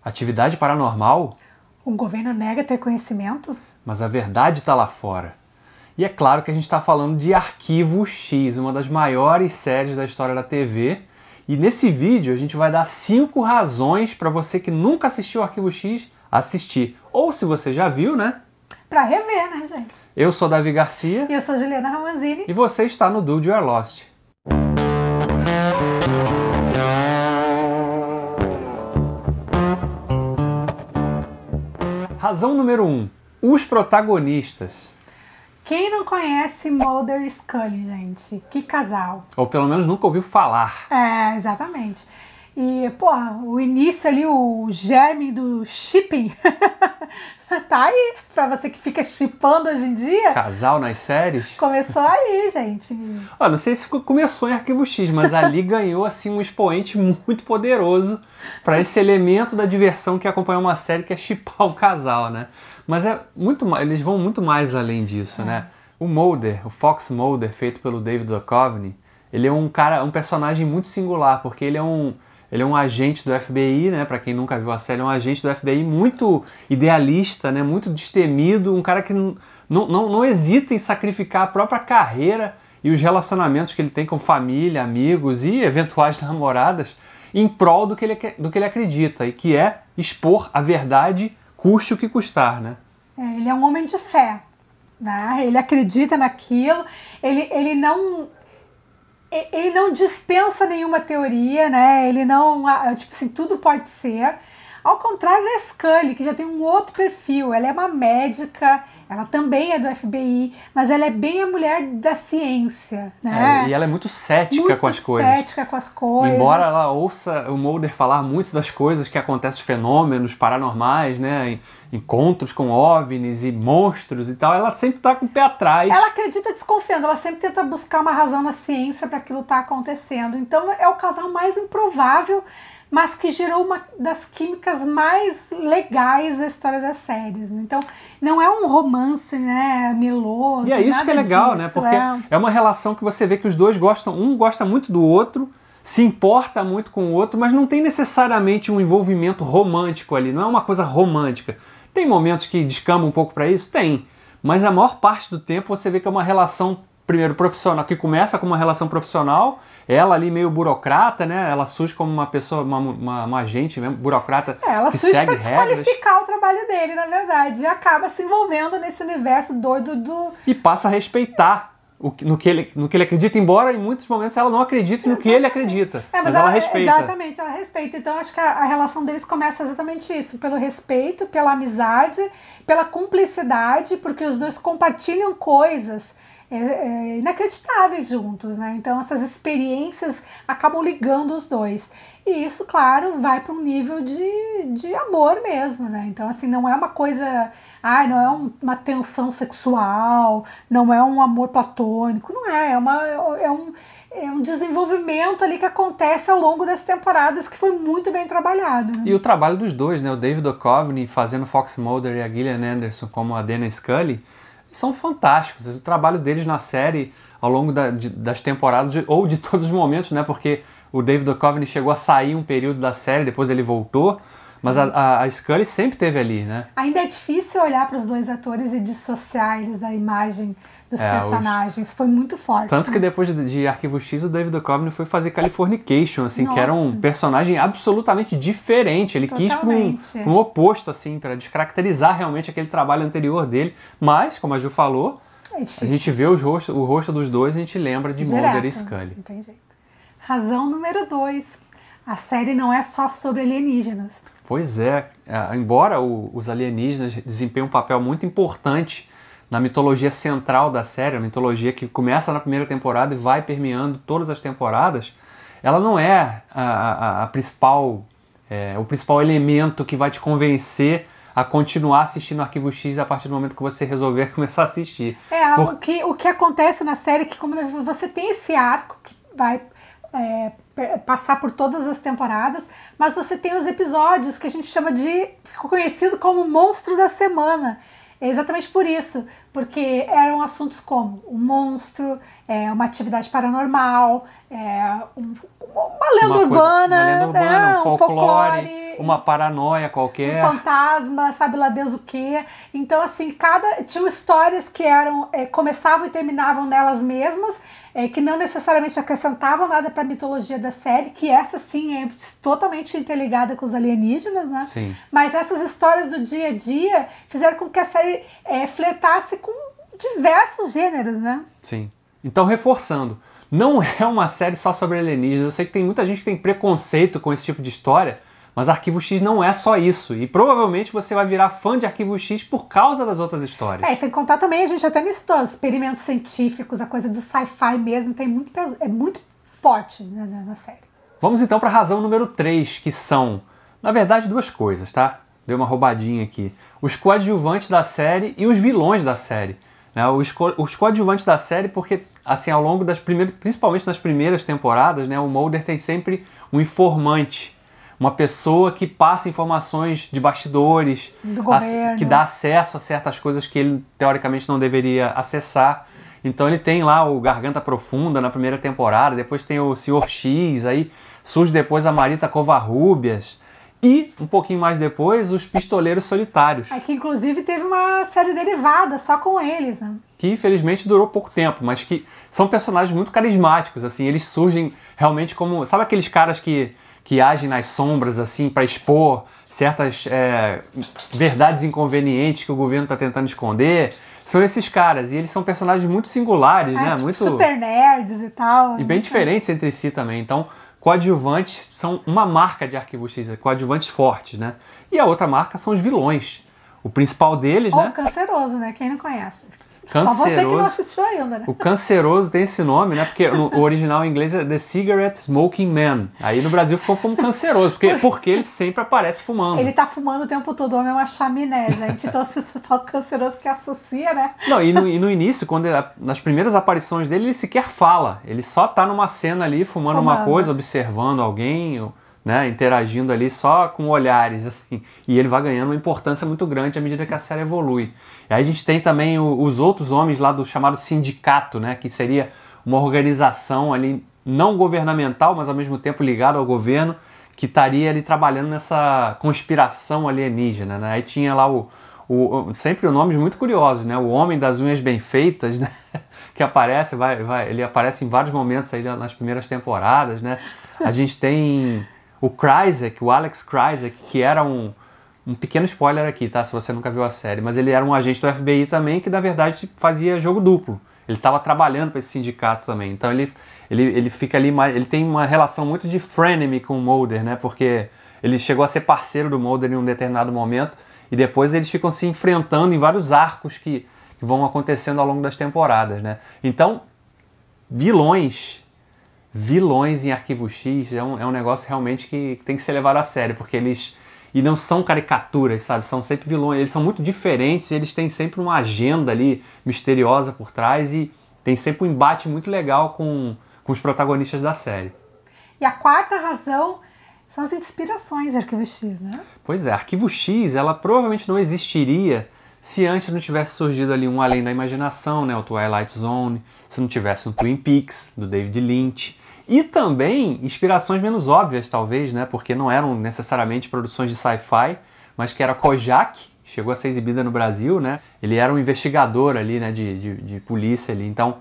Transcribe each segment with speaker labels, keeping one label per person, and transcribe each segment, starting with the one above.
Speaker 1: Atividade paranormal?
Speaker 2: O governo nega ter conhecimento?
Speaker 1: Mas a verdade está lá fora. E é claro que a gente está falando de Arquivo X, uma das maiores séries da história da TV. E nesse vídeo a gente vai dar 5 razões para você que nunca assistiu Arquivo X assistir. Ou se você já viu, né?
Speaker 2: Pra rever, né, gente?
Speaker 1: Eu sou Davi Garcia.
Speaker 2: E eu sou Juliana Ramanzini.
Speaker 1: E você está no Dude You Are Lost. Razão número 1. Os protagonistas.
Speaker 2: Quem não conhece Mulder e Scully, gente? Que casal.
Speaker 1: Ou pelo menos nunca ouviu falar.
Speaker 2: É, exatamente. E, pô, o início ali, o germe do shipping, tá aí. Pra você que fica shippando hoje em dia.
Speaker 1: Casal nas séries.
Speaker 2: Começou aí, gente.
Speaker 1: Olha, não sei se começou em Arquivo X, mas ali ganhou assim um expoente muito poderoso para esse elemento da diversão que acompanha uma série, que é shippar o casal, né? Mas é muito, eles vão muito mais além disso, né? O Mulder, o Fox Mulder, feito pelo David Duchovny, ele é um personagem muito singular, porque ele é um agente do FBI, né? Para quem nunca viu a série, é um agente do FBI muito idealista, né? Muito destemido, um cara que não hesita em sacrificar a própria carreira e os relacionamentos que ele tem com família, amigos e eventuais namoradas em prol do que ele acredita, e que é expor a verdade, custe o que custar, né?
Speaker 2: Ele é um homem de fé, né? Ele acredita naquilo, ele não dispensa nenhuma teoria, né? Ele não, tipo assim, tudo pode ser. Ao contrário da Scully, que já tem um outro perfil. Ela é uma médica, ela também é do FBI, mas ela é bem a mulher da ciência, né?
Speaker 1: E ela é muito cética com as coisas.
Speaker 2: Muito cética com as coisas.
Speaker 1: Embora ela ouça o Mulder falar muito das coisas que acontecem, fenômenos paranormais, né? Encontros com OVNIs e monstros e tal, ela sempre tá com o pé atrás.
Speaker 2: Ela acredita desconfiando, ela sempre tenta buscar uma razão na ciência para aquilo estar acontecendo. Então é o casal mais improvável, mas que gerou uma das químicas mais legais da história das séries. Então, não é um romance, né, meloso.
Speaker 1: E é isso que é legal, né? Porque é uma relação que você vê que os dois gostam, um gosta muito do outro, se importa muito com o outro, mas não tem necessariamente um envolvimento romântico ali, não é uma coisa romântica. Tem momentos que descamba um pouco para isso? Tem. Mas a maior parte do tempo você vê que é uma relação, primeiro, profissional, que começa com uma relação profissional, ela ali meio burocrata, né? Ela surge como uma pessoa, uma agente mesmo, burocrata,
Speaker 2: ela
Speaker 1: que
Speaker 2: surge
Speaker 1: segue
Speaker 2: pra
Speaker 1: regras.
Speaker 2: desqualificar o trabalho dele, na verdade, e acaba se envolvendo nesse universo doido do...
Speaker 1: E passa a respeitar no que ele acredita, embora em muitos momentos ela não acredite no que ele acredita. Mas ela respeita.
Speaker 2: Exatamente, ela respeita. Então acho que a relação deles começa exatamente isso, pelo respeito, pela amizade, pela cumplicidade, porque os dois compartilham coisas inacreditáveis juntos, né? Então essas experiências acabam ligando os dois. E isso, claro, vai para um nível de amor mesmo, né? Então, assim, não é uma coisa... não é uma tensão sexual, não é um amor platônico, não é. É um desenvolvimento ali que acontece ao longo das temporadas, que foi muito bem trabalhado, né?
Speaker 1: E o trabalho dos dois, né? O David Duchovny fazendo Fox Mulder e a Gillian Anderson como a Dana Scully, são fantásticos. O trabalho deles na série ao longo das temporadas, ou de todos os momentos, né? Porque o David Duchovny chegou a sair um período da série, depois ele voltou, mas a Scully sempre esteve ali, né?
Speaker 2: Ainda é difícil olhar para os dois atores e dissociar eles da imagem dos personagens. Foi muito forte.
Speaker 1: Tanto que depois de Arquivo X, o David Duchovny foi fazer Californication, assim, que era um personagem absolutamente diferente. Ele quis para um oposto, assim, para descaracterizar realmente aquele trabalho anterior dele. Mas, como a Ju falou, a gente vê o rosto dos dois e a gente lembra de Mulder e Scully.
Speaker 2: Não tem jeito. Razão número 2. A série não é só sobre alienígenas.
Speaker 1: Pois é. Embora os alienígenas desempenhem um papel muito importante na mitologia central da série, a mitologia que começa na primeira temporada e vai permeando todas as temporadas, ela não é o principal elemento que vai te convencer a continuar assistindo Arquivo X a partir do momento que você resolver começar a assistir.
Speaker 2: O que acontece na série é que como você tem esse arco que vai passar por todas as temporadas, mas você tem os episódios que a gente chama ficou conhecido como monstro da semana. É exatamente por isso, porque eram assuntos como um monstro, uma atividade paranormal, uma lenda urbana,
Speaker 1: um folclore, uma paranoia qualquer.
Speaker 2: Um fantasma, sabe lá Deus o quê. Então, assim, tinham histórias que começavam e terminavam nelas mesmas, que não necessariamente acrescentavam nada para a mitologia da série, que essa sim é totalmente interligada com os alienígenas, né?
Speaker 1: Sim.
Speaker 2: Mas essas histórias do dia a dia fizeram com que a série fletasse com diversos gêneros, né?
Speaker 1: Sim. Então, reforçando, não é uma série só sobre alienígenas. Eu sei que tem muita gente que tem preconceito com esse tipo de história, mas Arquivo X não é só isso. E provavelmente você vai virar fã de Arquivo X por causa das outras histórias.
Speaker 2: Sem contar também, a gente até listou experimentos científicos, a coisa do sci-fi mesmo, é muito forte, né, na série.
Speaker 1: Vamos então para a razão número 3, que são, na verdade, duas coisas, tá? Deu uma roubadinha aqui. Os coadjuvantes da série e os vilões da série. Né? Os coadjuvantes da série, porque assim, ao longo principalmente nas primeiras temporadas, né, o Mulder tem sempre um informante. Uma pessoa que passa informações de bastidores,
Speaker 2: do governo,
Speaker 1: que dá acesso a certas coisas que ele teoricamente não deveria acessar. Então ele tem lá o Garganta Profunda na primeira temporada, depois tem o Sr. X, aí surge depois a Marita Covarrubias e um pouquinho mais depois os Pistoleiros Solitários.
Speaker 2: Que inclusive teve uma série derivada só com eles, né?
Speaker 1: Que infelizmente durou pouco tempo, mas que são personagens muito carismáticos, assim, eles surgem realmente como, sabe aqueles caras que agem nas sombras, assim, para expor certas verdades inconvenientes que o governo está tentando esconder. São esses caras, e eles são personagens muito singulares, né? Muito
Speaker 2: super nerds e tal.
Speaker 1: E bem diferentes entre si também. Então, coadjuvantes são uma marca de Arquivo X, coadjuvantes fortes, né? E a outra marca são os vilões. O principal deles, né?
Speaker 2: Canceroso, né? Quem não conhece.
Speaker 1: Canceroso.
Speaker 2: Só você que não assistiu ainda, né?
Speaker 1: O Canceroso tem esse nome, né? Porque o original em inglês é The Cigarette Smoking Man. Aí no Brasil ficou como Canceroso, porque ele sempre aparece fumando.
Speaker 2: Ele tá fumando o tempo todo, o homem é uma chaminé, gente. Então as pessoas falam Canceroso que associa, né?
Speaker 1: Não, e no início, nas primeiras aparições dele, ele sequer fala. Ele só tá numa cena ali, fumando uma coisa, observando alguém, né, interagindo ali só com olhares, assim, e ele vai ganhando uma importância muito grande à medida que a série evolui. E aí a gente tem também os outros homens lá do chamado sindicato, né, que seria uma organização ali não governamental, mas ao mesmo tempo ligada ao governo, que estaria ali trabalhando nessa conspiração alienígena, né? Aí tinha lá sempre nomes muito curiosos, né, o Homem das Unhas Bem Feitas, né, que aparece, ele aparece em vários momentos aí nas primeiras temporadas, né? A gente tem o Krycek, o Alex Krycek, que era um pequeno spoiler aqui, tá? Se você nunca viu a série, mas ele era um agente do FBI também que, na verdade, fazia jogo duplo. Ele estava trabalhando para esse sindicato também. Então ele fica ali, ele tem uma relação muito de frenemy com o Mulder, né? Porque ele chegou a ser parceiro do Mulder em um determinado momento e depois eles ficam se enfrentando em vários arcos que vão acontecendo ao longo das temporadas, né? Então, vilões em Arquivo X é um negócio realmente que tem que ser levado a sério, porque eles não são caricaturas, sabe? São sempre vilões, eles são muito diferentes, eles têm sempre uma agenda ali misteriosa por trás e tem sempre um embate muito legal com os protagonistas da série.
Speaker 2: E a quarta razão são as inspirações de Arquivo X, né?
Speaker 1: Pois é, Arquivo X, ela provavelmente não existiria se antes não tivesse surgido ali um Além da Imaginação, né? O Twilight Zone, se não tivesse um Twin Peaks, do David Lynch. E também inspirações menos óbvias, talvez, né? Porque não eram necessariamente produções de sci-fi, mas que era Kojak, chegou a ser exibida no Brasil, né? Ele era um investigador ali, né? De polícia ali. Então,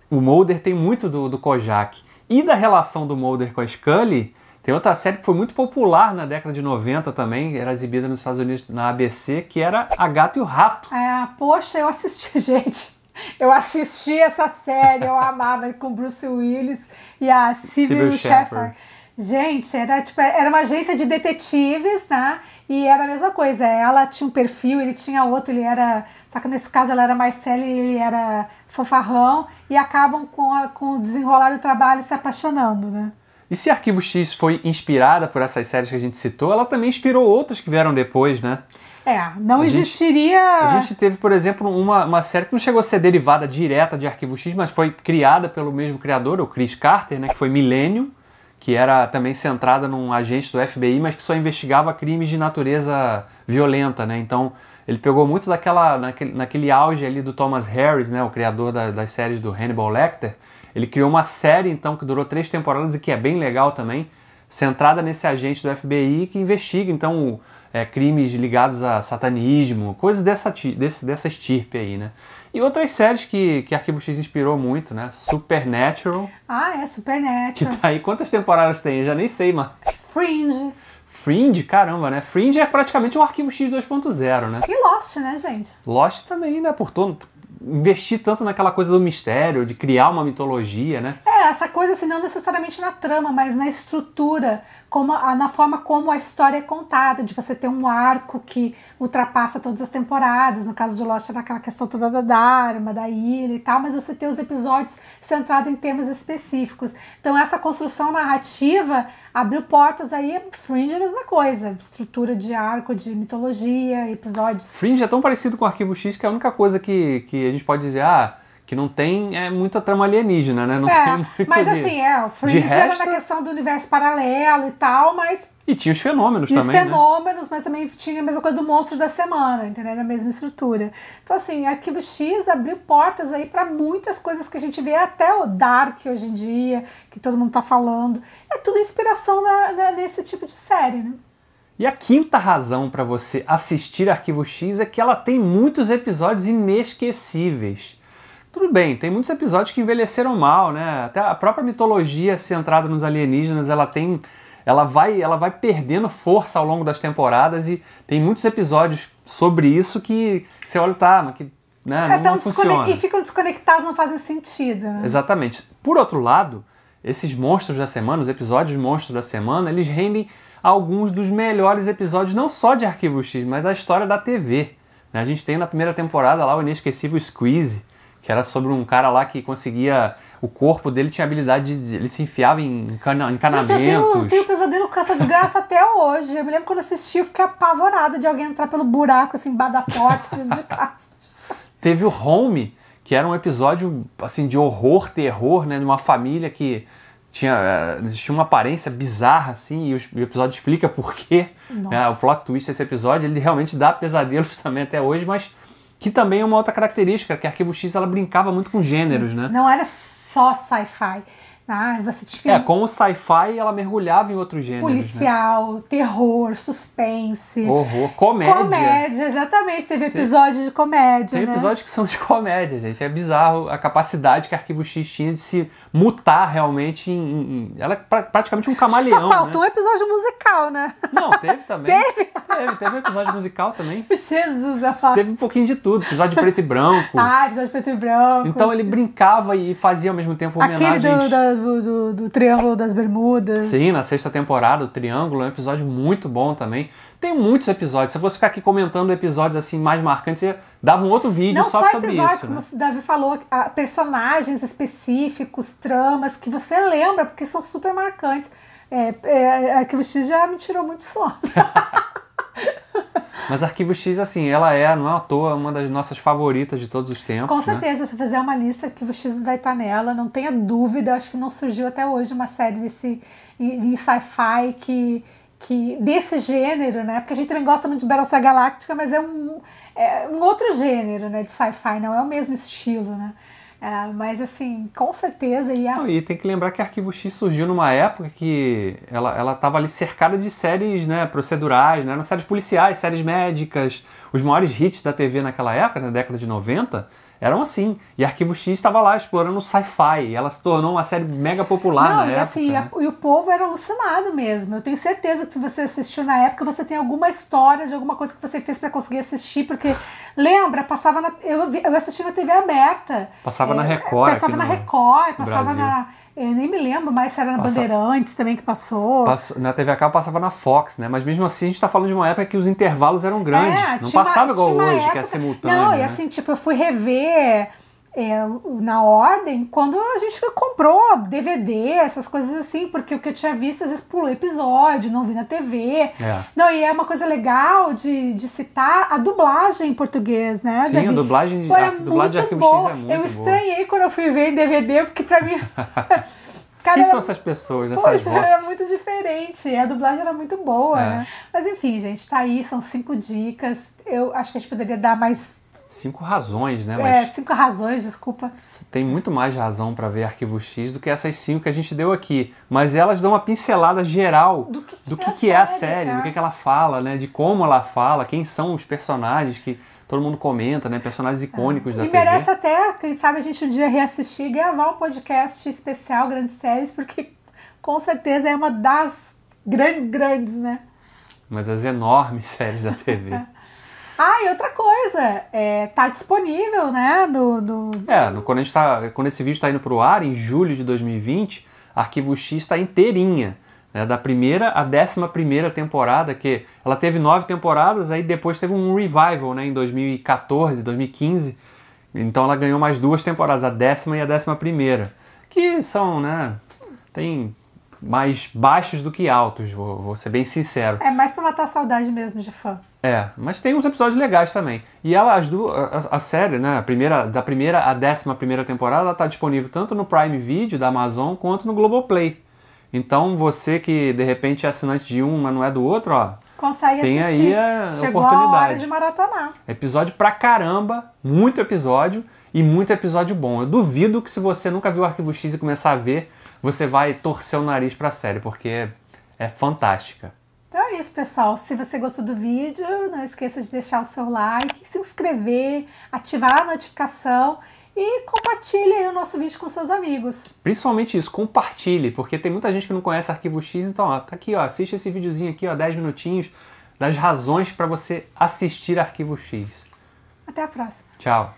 Speaker 1: o Mulder tem muito do Kojak. E da relação do Mulder com a Scully, tem outra série que foi muito popular na década de 90 também, era exibida nos Estados Unidos na ABC, que era A Gata e o Rato.
Speaker 2: Poxa, eu assisti, gente. Eu assisti essa série, eu amava ele com Bruce Willis e a Sybil Shepherd. Gente, era uma agência de detetives, né? E era a mesma coisa. Ela tinha um perfil, ele tinha outro, ele era... Só que nesse caso ela era mais séria e ele era fanfarrão. E acabam com o desenrolar do trabalho se apaixonando, né?
Speaker 1: E se Arquivo X foi inspirada por essas séries que a gente citou, ela também inspirou outras que vieram depois, né?
Speaker 2: Não existiria...
Speaker 1: A gente teve, por exemplo, uma série que não chegou a ser derivada direta de Arquivo X, mas foi criada pelo mesmo criador, o Chris Carter, né? Que foi Millennium, que era também centrada num agente do FBI, mas que só investigava crimes de natureza violenta, né? Então, ele pegou muito naquele auge ali do Thomas Harris, né? O criador das séries do Hannibal Lecter. Ele criou uma série, então, que durou 3 temporadas e que é bem legal também, centrada nesse agente do FBI que investiga, então, crimes ligados a satanismo, coisas dessa estirpe aí, né? E outras séries que Arquivo X inspirou muito, né? Supernatural.
Speaker 2: Supernatural.
Speaker 1: Que tá aí, quantas temporadas tem? Eu já nem sei, mano. Fringe, caramba, né? Fringe é praticamente um Arquivo X 2.0, né?
Speaker 2: E Lost, né, gente?
Speaker 1: Lost também, né? Investir tanto naquela coisa do mistério, de criar uma mitologia, né?
Speaker 2: Essa coisa assim, não necessariamente na trama, mas na estrutura, na forma como a história é contada, de você ter um arco que ultrapassa todas as temporadas. No caso de Lost era aquela questão toda da Dharma, da ilha e tal, mas você ter os episódios centrados em temas específicos. Então essa construção narrativa abriu portas aí. Fringe é a mesma coisa, estrutura de arco, de mitologia, episódios.
Speaker 1: Fringe é tão parecido com o Arquivo X que a única coisa que a gente pode dizer, que não tem muita trama alienígena, né? Não tem muito
Speaker 2: mas assim, o Fringe era na questão do universo paralelo e tal, mas...
Speaker 1: E tinha os fenômenos também,
Speaker 2: os fenômenos, né? Mas também tinha a mesma coisa do monstro da semana, entendeu? A mesma estrutura. Então assim, Arquivo X abriu portas aí para muitas coisas que a gente vê, até o Dark hoje em dia, que todo mundo tá falando. É tudo inspiração nesse tipo de série, né?
Speaker 1: E a quinta razão para você assistir Arquivo X é que ela tem muitos episódios inesquecíveis. Tudo bem, tem muitos episódios que envelheceram mal, né? Até a própria mitologia centrada nos alienígenas, ela vai perdendo força ao longo das temporadas e tem muitos episódios sobre isso que você olha, não funciona.
Speaker 2: E ficam desconectados, não fazem sentido, né?
Speaker 1: Exatamente. Por outro lado, esses monstros da semana, os episódios monstros da semana, eles rendem alguns dos melhores episódios, não só de Arquivo X, mas da história da TV. A gente tem na primeira temporada lá o inesquecível Squeeze, que era sobre um cara lá que conseguia... O corpo dele tinha habilidade de... Ele se enfiava em encanamentos.
Speaker 2: Gente, eu tenho pesadelo com essa desgraça até hoje. Eu me lembro quando eu assisti, eu fiquei apavorada de alguém entrar pelo buraco, assim, embaixo da porta, dentro de casa.
Speaker 1: Teve o Home, que era um episódio, assim, de horror, terror, né? De uma família que existia uma aparência bizarra, assim, e o episódio explica por quê. O plot twist desse episódio, ele realmente dá pesadelos também até hoje, mas... que também é uma outra característica, que a Arquivo X ela brincava muito com gêneros, né?
Speaker 2: Não era só sci-fi. Você tinha...
Speaker 1: com o sci-fi ela mergulhava em outros gêneros.
Speaker 2: Policial, terror, suspense.
Speaker 1: Horror, comédia.
Speaker 2: Comédia, exatamente. Teve episódios de comédia,
Speaker 1: Tem episódios que são de comédia, gente. É bizarro a capacidade que a Arquivo X tinha de se mutar realmente ela é praticamente um camaleão,
Speaker 2: só faltou um episódio musical, né?
Speaker 1: Não, teve também.
Speaker 2: Teve
Speaker 1: um episódio musical também.
Speaker 2: Jesus, amado.
Speaker 1: Teve um pouquinho de tudo. Episódio preto e branco.
Speaker 2: Episódio preto e branco.
Speaker 1: Então ele brincava e fazia ao mesmo tempo homenagens...
Speaker 2: Aquele do Triângulo das Bermudas.
Speaker 1: Sim, na 6ª temporada, o Triângulo é um episódio muito bom também. Tem muitos episódios. Se eu fosse ficar aqui comentando episódios assim mais marcantes, você dava um outro vídeo só sobre isso.
Speaker 2: Como o Davi falou, personagens específicos, tramas que você lembra, porque são super marcantes. Arquivo X já me tirou muito sono.
Speaker 1: Mas Arquivo X, assim, ela não é à toa uma das nossas favoritas de todos os tempos.
Speaker 2: Com certeza, se fizer uma lista, Arquivo X vai estar nela, não tenha dúvida. Acho que não surgiu até hoje uma série em sci-fi que desse gênero, né? Porque a gente também gosta muito de Battlestar Galactica, mas é um outro gênero, né, de sci-fi, não é o mesmo estilo, né? Mas assim, com certeza...
Speaker 1: E tem que lembrar que Arquivo X surgiu numa época que ela estava ali cercada de séries, né, procedurais, né, séries policiais, séries médicas. Os maiores hits da TV naquela época, na década de 90, eram assim. E Arquivo X estava lá explorando o sci-fi. E ela se tornou uma série mega popular na época.
Speaker 2: Assim,
Speaker 1: né?
Speaker 2: E o povo era alucinado mesmo. Eu tenho certeza que se você assistiu na época, você tem alguma história de alguma coisa que você fez para conseguir assistir. Porque, lembra, passava eu assisti na TV aberta.
Speaker 1: Passava na Record.
Speaker 2: Passava na Record, passava na... Eu nem me lembro mais se era na Bandeirantes também que passou.
Speaker 1: Na TV a cabo passava na Fox, né? Mas mesmo assim a gente tá falando de uma época que os intervalos eram grandes. Não passava igual hoje, que é simultâneo.
Speaker 2: Não,
Speaker 1: né?
Speaker 2: E assim, eu fui rever na ordem quando a gente comprou DVD, essas coisas assim, porque o que eu tinha visto às vezes pulou episódio, não vi na TV. Não, e é uma coisa legal de citar a dublagem em português, né?
Speaker 1: Sim, a dublagem de Arquivo X é muito boa.
Speaker 2: Eu estranhei quando eu fui ver em DVD, porque pra mim Cara,
Speaker 1: Quem são essas pessoas, essas
Speaker 2: poxa,
Speaker 1: vozes?
Speaker 2: era muito diferente. A dublagem era muito boa,
Speaker 1: É.
Speaker 2: né? Mas enfim, gente, tá aí, são 5 dicas. Eu acho que a gente poderia dar mais
Speaker 1: 5 razões, né? Mas
Speaker 2: 5 razões, desculpa.
Speaker 1: tem muito mais razão para ver Arquivo X do que essas 5 que a gente deu aqui. Mas elas dão uma pincelada geral do que é a série,
Speaker 2: né?
Speaker 1: do que ela fala, né? De como ela fala, quem são os personagens que todo mundo comenta, né? Personagens icônicos da
Speaker 2: E
Speaker 1: TV.
Speaker 2: merece até, quem sabe, a gente um dia reassistir e gravar um podcast especial Grandes Séries, porque com certeza é uma das grandes, né?
Speaker 1: Mas as enormes séries da TV.
Speaker 2: Ah, e outra coisa, tá disponível, né,
Speaker 1: Quando esse vídeo está indo para o ar, em julho de 2020, Arquivo X está inteirinha, né, da primeira à 11ª temporada, que ela teve 9 temporadas, aí depois teve um revival, né, em 2014, 2015, então ela ganhou mais 2 temporadas, a 10ª e a 11ª, que são, né, tem mais baixos do que altos, vou ser bem sincero.
Speaker 2: É mais pra matar a saudade mesmo de fã.
Speaker 1: Mas tem uns episódios legais também. E ela, a série, né, da primeira à 11ª temporada, ela tá disponível tanto no Prime Video da Amazon quanto no Globoplay. Então você que de repente é assinante de um, mas não é do outro, ó,
Speaker 2: consegue
Speaker 1: tem
Speaker 2: assistir.
Speaker 1: aí a
Speaker 2: Chegou
Speaker 1: oportunidade.
Speaker 2: a hora de maratonar.
Speaker 1: Episódio pra caramba, muito episódio e muito episódio bom. Eu duvido que se você nunca viu o Arquivo X e começar a ver, você vai torcer o nariz pra série, porque é fantástica.
Speaker 2: Então é isso, pessoal. Se você gostou do vídeo, não esqueça de deixar o seu like, se inscrever, ativar a notificação e compartilhe aí o nosso vídeo com seus amigos.
Speaker 1: Principalmente isso, compartilhe, porque tem muita gente que não conhece Arquivo X, então ó, tá aqui, ó, assiste esse videozinho aqui, ó, 10 minutinhos, das razões para você assistir Arquivo X.
Speaker 2: Até a próxima.
Speaker 1: Tchau.